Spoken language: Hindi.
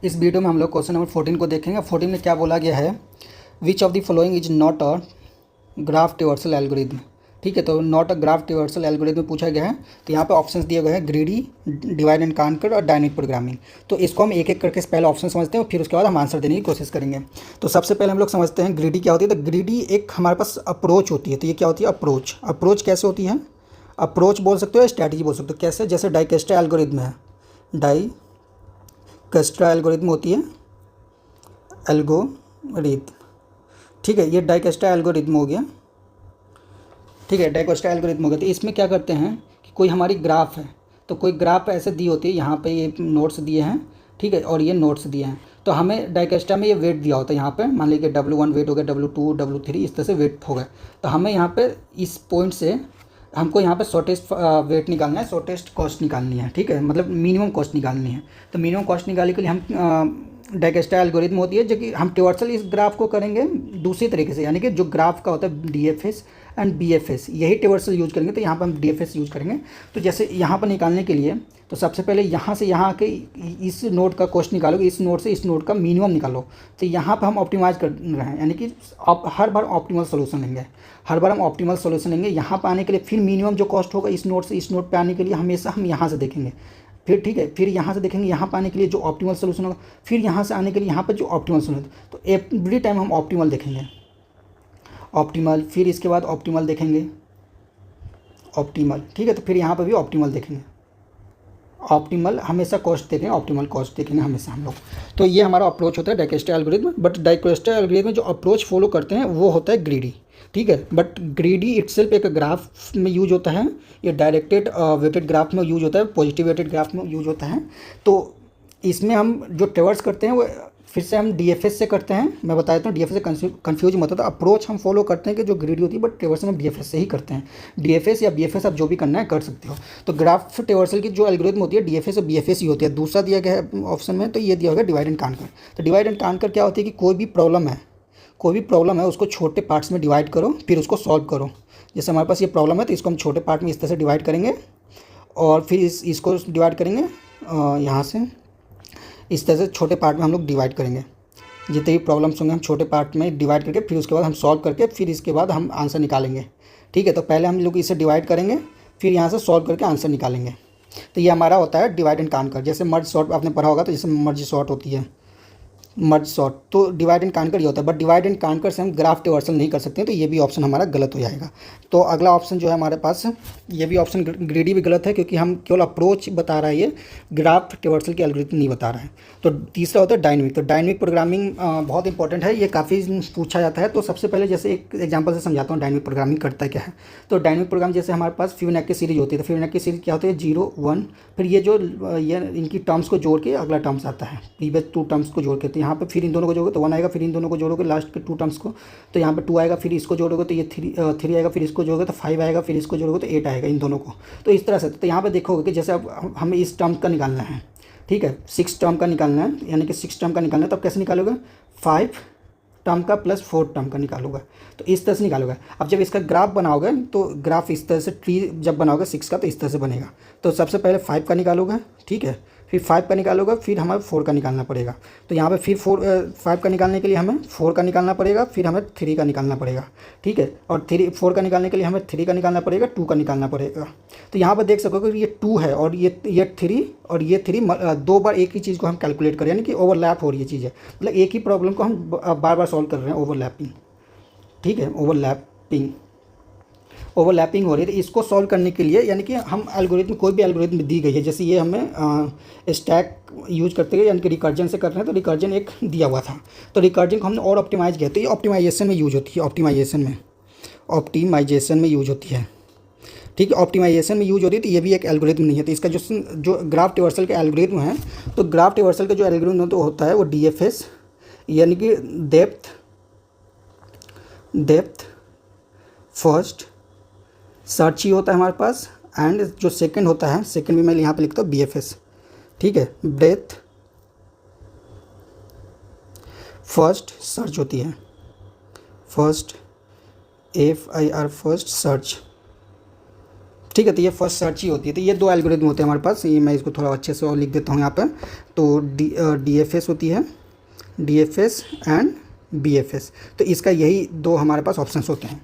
इस वीडियो में हम लोग क्वेश्चन नंबर 14 को देखेंगे। 14 में क्या बोला गया है, which of the following is not a graph traversal algorithm. ठीक है, तो not a graph traversal algorithm पूछा गया है। तो यहाँ पे ऑप्शंस दिए गए हैं ग्रीडी, डिवाइड एंड कांकर और डायनेमिक प्रोग्रामिंग। तो इसको हम एक एक करके पहले ऑप्शन समझते हैं और फिर उसके बाद हम आंसर देने की कोशिश करेंगे। तो सबसे पहले हम लोग समझते हैं ग्रीडी क्या होती है। तो ग्रीडी एक हमारे पास अप्रोच होती है। तो ये क्या होती है, अप्रोच। अप्रोच कैसे होती है, अप्रोच बोल सकते हो या स्ट्रैटेजी बोल सकते हो। कैसे, जैसे डाइकेस्ट्रा एल्गोरिथम है, डाइकेस्ट्रा एल्गोरिथम होती है, एल्गोरिथम। ठीक है, ये डाइकेस्ट्रा एल्गोरिथम हो गया। ठीक है, डाइकेस्ट्रा एल्गोरिथम हो गया। तो इसमें क्या करते हैं कि कोई हमारी ग्राफ है, तो कोई ग्राफ ऐसे दी होती है, यहाँ पे ये नोट्स दिए हैं, ठीक है, और ये नोट्स दिए हैं। तो हमें डाइकेस्ट्रा में ये वेट दिया होता है। यहाँ पे मान लीजिए W1 वेट हो गया, W2, W3, इस तरह से वेट हो गए। तो हमें यहाँ पे इस पॉइंट से हमको यहाँ पे शॉर्टेस्ट वेट निकालना है, शॉर्टेस्ट कॉस्ट निकालनी है। ठीक है, मतलब मिनिमम कॉस्ट निकालनी है। तो मिनिमम कॉस्ट निकालने के लिए हम डाइकेस्ट्रा एल्गोरिथम होती है, जो कि हम ट्रावर्सल इस ग्राफ को करेंगे दूसरी तरीके से, यानी कि जो ग्राफ का होता है DFS एंड BFS, यही ट्रावर्सल यूज करेंगे। तो यहाँ पर हम DFS यूज करेंगे। तो जैसे यहाँ पर निकालने के लिए, तो सबसे पहले यहाँ से यहाँ के इस नोड का कॉस्ट निकालोगे, इस नोड से इस नोड का मिनिमम निकालो। तो यहाँ पर हम ऑप्टिमाइज कर रहे हैं, यानी कि आप हर बार ऑप्टिमल सोल्यूशन लेंगे, हर बार हम ऑप्टिमल सोल्यूशन लेंगे। यहाँ पर आने के लिए फिर मिनिमम जो कॉस्ट होगा इस नोड से इस नोड पर आने के लिए हमेशा हम यहाँ से देखेंगे। फिर ठीक है, फिर यहाँ से देखेंगे यहाँ पर आने के लिए जो ऑप्टिमल सोल्यूशन होगा, फिर यहाँ से आने के लिए यहाँ पर जो ऑप्टिमल सोल्यूशन। तो एवरी टाइम हम ऑप्टिमल देखेंगे, ऑप्टिमल, फिर इसके बाद ऑप्टिमल देखेंगे, ऑप्टिमल। ठीक है, तो फिर यहाँ पर भी ऑप्टिमल देखेंगे, ऑप्टिमल हमेशा कॉस्ट देखेंगे, ऑप्टिमल कॉस्ट देखेंगे हमेशा हम लोग। तो ये हमारा अप्रोच होता है डाइकेस्ट्रा एल्गोरिथम। बट डाइकेस्ट्रा एल्गोरिथम में जो अप्रोच फॉलो करते हैं वो होता है ग्रीडी। ठीक है, बट ग्रीडी इटसेल्फ एक ग्राफ में यूज होता है, ये डायरेक्टेड वेटेड ग्राफ में यूज होता है, पॉजिटिव वेटेड ग्राफ में यूज होता है। तो इसमें हम जो ट्रेवर्स करते हैं वो फिर से हम DFS से करते हैं। मैं बता देता हूँ, DFS से कंफ्यूज मत होता। अप्रोच हम फॉलो करते हैं कि जो ग्रीडी होती है, बट ट्रेवर्सल हम DFS से ही करते हैं। DFS या BFS आप जो भी करना है कर सकते हो। तो ग्राफ ट्रेवर्सल की जो एल्गोरिथम होती है DFS और BFS ही होती है। दूसरा दिया गया है ऑप्शन में, तो ये दिया होगा डिवाइड एंड कांकर। तो डिवाइड एंड कांकर क्या होती है कि कोई भी प्रॉब्लम है उसको छोटे पार्ट्स में डिवाइड करो, फिर उसको सॉल्व करो। जैसे हमारे पास ये प्रॉब्लम है, तो इसको हम छोटे पार्ट में इस तरह से डिवाइड करेंगे और फिर इसको डिवाइड करेंगे यहाँ से इस तरह से छोटे पार्ट में हम लोग डिवाइड करेंगे। जितने भी प्रॉब्लम्स होंगे हम छोटे पार्ट में डिवाइड करके फिर उसके बाद हम सॉल्व करके फिर इसके बाद हम आंसर निकालेंगे। ठीक है, तो पहले हम लोग इसे डिवाइड करेंगे, फिर यहाँ से सॉल्व करके आंसर निकालेंगे। तो ये हमारा होता है डिवाइड एंड कांकर। जैसे मर्ज सॉर्ट आपने पढ़ा होगा, तो जैसे मर्ज सॉर्ट होती है, मर्ज सॉर्ट, तो डिवाइड एंड कांकर ही होता है। बट डिवाइड एंड कांकर से हम ग्राफ ट्रावर्सल नहीं कर सकते हैं, तो ये भी ऑप्शन हमारा गलत हो जाएगा। तो अगला ऑप्शन जो है हमारे पास, ये भी ऑप्शन ग्रीडी भी गलत है, क्योंकि हम केवल अप्रोच बता रहा है, ये ग्राफ ट्रावर्सल की एल्गोरिथम नहीं बता रहा है। तो तीसरा होता है डायनेमिक। तो डायनेमिक प्रोग्रामिंग बहुत इंपॉर्टेंट है, ये काफ़ी पूछा जाता है। तो सबसे पहले जैसे एक एग्जाम्पल से समझाता हूँ डायनेमिक प्रोग्रामिंग करता क्या है। तो डायनेमिक प्रोग्राम जैसे हमारे पास फिबोनाची सीरीज होती है। तो फिबोनाची सीरीज क्या होती है, 0, 1, फिर ये जो ये इनकी टर्म्स को जोड़ के अगला टर्म्स आता है, प्रीवियस 2 टर्म्स को जोड़ के। तो यहाँ पर फिर इन दोनों को जोड़ोगे तो 1 आएगा, फिर इन दोनों को जोड़ोगे लास्ट के 2 टर्म्स को, तो यहाँ पे 2 आएगा, फिर इसको जोड़ोगे तो ये 3 आएगा, फिर इसको जोड़ोगे तो 5 आएगा, फिर इसको जोड़ोगे तो 8 आएगा, इन दोनों को। तो इस तरह से, तो यहाँ पे देखोगे कि जैसे अब हमें इस टर्म का निकालना है, ठीक है, 6 टर्म का निकालना है, यानी कि 6 टर्म का निकालना है। तब कैसे निकालोगे, 5 टर्म का प्लस 4 टर्म का निकालोगे। तो इस तरह से निकालोगे। अब जब इसका ग्राफ बनाओगे, तो ग्राफ इस तरह से, ट्री जब बनाओगे 6 का, तो इस तरह से बनेगा। तो सबसे पहले 5 का निकालोगे, ठीक है, फिर 5 का निकालोगे, फिर हमें 4 का निकालना पड़ेगा। तो यहाँ पे फिर 5 का निकालने के लिए हमें 4 का निकालना पड़ेगा, फिर हमें 3 का निकालना पड़ेगा। ठीक है, और 4 का निकालने के लिए हमें 3 का निकालना पड़ेगा, 2 का निकालना पड़ेगा। तो यहाँ पर देख सकोगे ये 2 है और ये 3 और ये 3 2 बार एक ही चीज़ को हम कैलकुलेट करें, यानी कि ओवरलैप हो रही है चीज़ें। मतलब एक ही प्रॉब्लम को हम बार बार सॉल्व कर रहे हैं, ओवरलैपिंग। ठीक है, ओवरलैपिंग हो रही है। तो इसको सॉल्व करने के लिए, यानी कि हम एल्गोरिथम, कोई भी एल्गोरिथम दी गई है, जैसे ये हमें स्टैक यूज करते हैं, यानी कि रिकर्जन से कर रहे हैं। तो रिकर्जन एक दिया हुआ था, तो रिकर्जन को हमने और ऑप्टिमाइज किया। तो ये ऑप्टिमाइजेशन में यूज होती है, ऑप्टिमाइजेशन में यूज होती है। ठीक है, ऑप्टिमाइजेशन में यूज हो रही है। तो ये भी एक एल्गोरिथम नहीं है। तो इसका जो ग्राफ ट्रावर्सल का एल्गोरिथम है, तो ग्राफ ट्रावर्सल का जो एल्गोरिथम होता है वो DFS, यानी कि डेप्थ फर्स्ट सर्च ही होता है हमारे पास। एंड जो सेकंड होता है, सेकंड भी मैं यहाँ पे लिखता हूँ BFS। ठीक है, ब्रेथ फर्स्ट सर्च होती है, फर्स्ट FIR फर्स्ट सर्च। ठीक है, तो ये फर्स्ट सर्च ही होती है। तो ये 2 एल्गोरिदम होते हैं हमारे पास, ये मैं इसको थोड़ा अच्छे से और लिख देता हूँ यहाँ पर। तो DFS होती है, DFS एंड BFS। तो इसका यही 2 हमारे पास ऑप्शंस होते हैं।